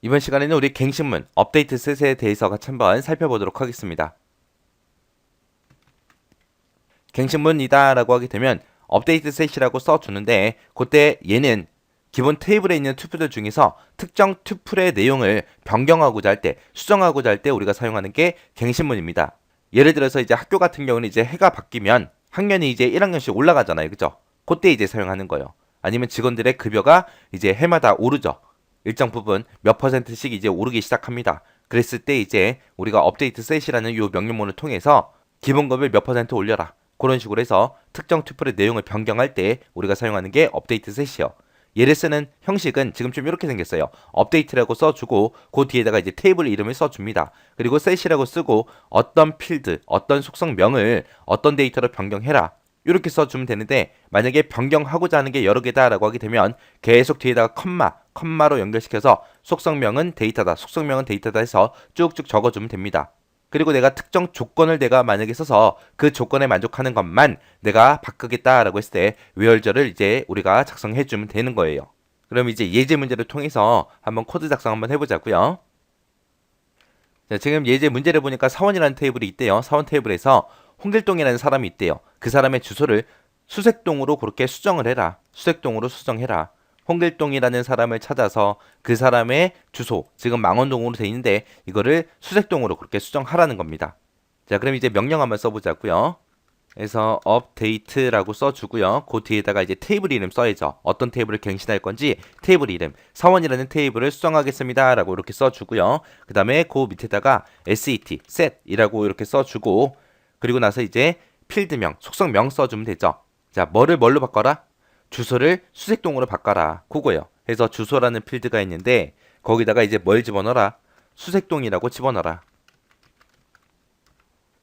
이번 시간에는 우리 갱신문 업데이트 셋에 대해서 같이 한번 살펴보도록 하겠습니다. 갱신문이다 라고 하게 되면 업데이트 셋이라고 써주는데 그때 얘는 기본 테이블에 있는 튜플들 중에서 특정 튜플의 내용을 변경하고자 할 때, 수정하고자 할 때 우리가 사용하는 게 갱신문입니다. 예를 들어서 이제 학교 같은 경우는 이제 해가 바뀌면 학년이 이제 1학년씩 올라가잖아요. 그죠? 그때 이제 사용하는 거예요. 아니면 직원들의 급여가 이제 해마다 오르죠. 일정 부분 몇 %씩 이제 오르기 시작합니다. 그랬을 때 이제 우리가 업데이트 셋이라는 요 명령문을 통해서 기본급을 몇 % 올려라. 그런 식으로 해서 특정 튜플의 내용을 변경할 때 우리가 사용하는 게 업데이트 셋이요. 얘를 쓰는 형식은 지금 좀 이렇게 생겼어요. 업데이트라고 써주고 그 뒤에다가 이제 테이블 이름을 써줍니다. 그리고 셋이라고 쓰고 어떤 필드, 어떤 속성명을 어떤 데이터로 변경해라. 이렇게 써주면 되는데 만약에 변경하고자 하는 게 여러 개다라고 하게 되면 계속 뒤에다가 컴마로 연결시켜서 속성명은 데이터다, 속성명은 데이터다 해서 쭉쭉 적어주면 됩니다. 그리고 내가 특정 조건을 내가 만약에 써서 그 조건에 만족하는 것만 내가 바꾸겠다라고 했을 때 where절을 이제 우리가 작성해주면 되는 거예요. 그럼 이제 예제 문제를 통해서 한번 코드 작성 한번 해보자고요. 자, 지금 예제 문제를 보니까 사원이라는 테이블이 있대요. 사원 테이블에서 홍길동이라는 사람이 있대요. 그 사람의 주소를 수색동으로 그렇게 수정을 해라. 수색동으로 수정해라. 홍길동이라는 사람을 찾아서 그 사람의 주소, 지금 망원동으로 돼 있는데 이거를 수색동으로 그렇게 수정하라는 겁니다. 자, 그럼 이제 명령 한번 써보자고요. 그래서 update라고 써주고요. 그 뒤에다가 이제 테이블 이름 써야죠. 어떤 테이블을 갱신할 건지 테이블 이름, 사원이라는 테이블을 수정하겠습니다. 라고 이렇게 써주고요. 그 다음에 그 밑에다가 set이라고 이렇게 써주고 그리고 나서 이제 필드명, 속성명 써주면 되죠. 자, 뭐를 뭘로 바꿔라? 주소를 수색동으로 바꿔라. 그거예요. 그래서 주소라는 필드가 있는데 거기다가 이제 뭘 집어넣어라? 수색동이라고 집어넣어라.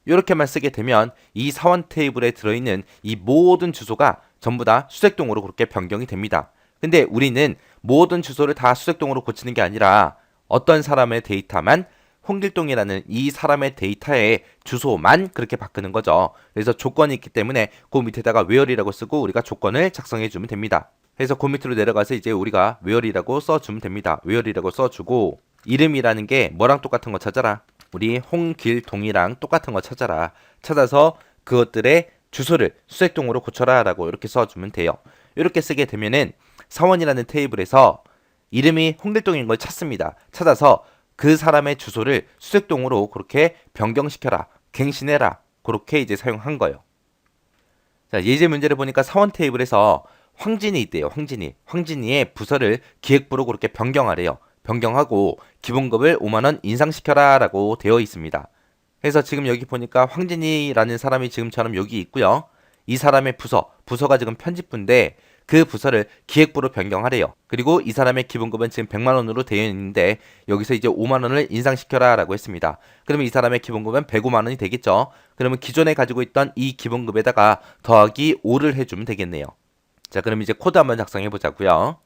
이렇게만 쓰게 되면 이 사원 테이블에 들어있는 이 모든 주소가 전부 다 수색동으로 그렇게 변경이 됩니다. 근데 우리는 모든 주소를 다 수색동으로 고치는 게 아니라 어떤 사람의 데이터만 홍길동이라는 이 사람의 데이터의 주소만 그렇게 바꾸는 거죠. 그래서 조건이 있기 때문에 그 밑에다가 where이라고 쓰고 우리가 조건을 작성해 주면 됩니다. 그래서 그 밑으로 내려가서 이제 우리가 where이라고 써주면 됩니다. where이라고 써주고 이름이라는 게 뭐랑 똑같은 거 찾아라. 우리 홍길동이랑 똑같은 거 찾아라. 찾아서 그것들의 주소를 수색동으로 고쳐라 라고 이렇게 써주면 돼요. 이렇게 쓰게 되면은 사원이라는 테이블에서 이름이 홍길동인 걸 찾습니다. 찾아서 그 사람의 주소를 수색동으로 그렇게 변경시켜라. 갱신해라. 그렇게 이제 사용한 거예요. 자, 예제 문제를 보니까 사원 테이블에서 황진이 있대요. 황진이의 부서를 기획부로 그렇게 변경하래요. 변경하고 기본급을 5만원 인상시켜라 라고 되어 있습니다. 그래서 지금 여기 보니까 황진이라는 사람이 지금처럼 여기 있고요. 이 사람의 부서가 지금 편집부인데 그 부서를 기획부로 변경하래요. 그리고 이 사람의 기본급은 지금 100만원으로 되어 있는데 여기서 이제 5만원을 인상시켜라 라고 했습니다. 그러면 이 사람의 기본급은 105만원이 되겠죠. 그러면 기존에 가지고 있던 이 기본급에다가 더하기 5를 해주면 되겠네요. 자, 그럼 이제 코드 한번 작성해 보자고요.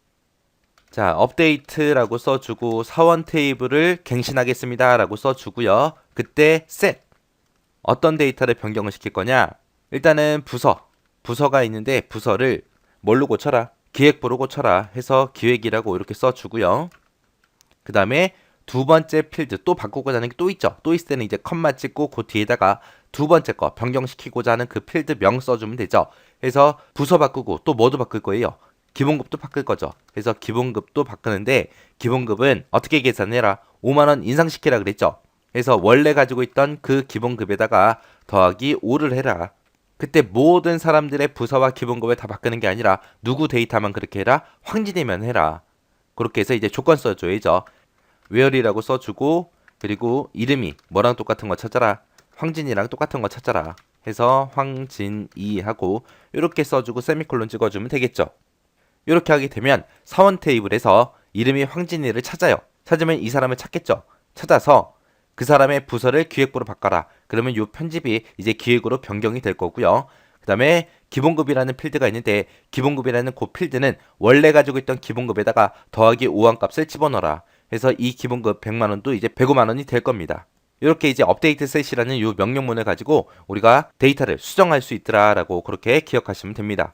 자, 업데이트라고 써주고 사원 테이블을 갱신하겠습니다 라고 써주고요. 그때 set 어떤 데이터를 변경을 시킬 거냐? 일단은 부서가 있는데 부서를 뭘로 고쳐라? 기획부로 고쳐라 해서 기획이라고 이렇게 써주고요. 그 다음에 두 번째 필드 또 바꾸고자 하는 게 또 있죠. 또 있을 때는 이제 컴마 찍고 그 뒤에다가 두 번째 거 변경시키고자 하는 그 필드 명 써주면 되죠. 그래서 부서 바꾸고 또 뭐도 바꿀 거예요? 기본급도 바꿀 거죠. 그래서 기본급도 바꾸는데 기본급은 어떻게 계산해라? 5만원 인상시키라 그랬죠. 그래서 원래 가지고 있던 그 기본급에다가 더하기 5를 해라. 그때 모든 사람들의 부서와 기본급을 다 바꾸는 게 아니라 누구 데이터만 그렇게 해라? 황진이면 해라. 그렇게 해서 이제 조건 써줘야죠. where이라고 써주고 그리고 이름이 뭐랑 똑같은 거 찾아라. 황진이랑 똑같은 거 찾아라. 해서 황진이 하고 이렇게 써주고 세미콜론 찍어주면 되겠죠. 이렇게 하게 되면 사원 테이블에서 이름이 황진이를 찾아요. 찾으면 이 사람을 찾겠죠. 찾아서 그 사람의 부서를 기획부로 바꿔라. 그러면 이 편집이 이제 기획으로 변경이 될 거고요. 그 다음에 기본급이라는 필드가 있는데 기본급이라는 그 필드는 원래 가지고 있던 기본급에다가 더하기 5한 값을 집어넣어라. 그래서 이 기본급 100만원도 이제 105만원이 될 겁니다. 이렇게 이제 업데이트 셋이라는 이 명령문을 가지고 우리가 데이터를 수정할 수 있더라라고 그렇게 기억하시면 됩니다.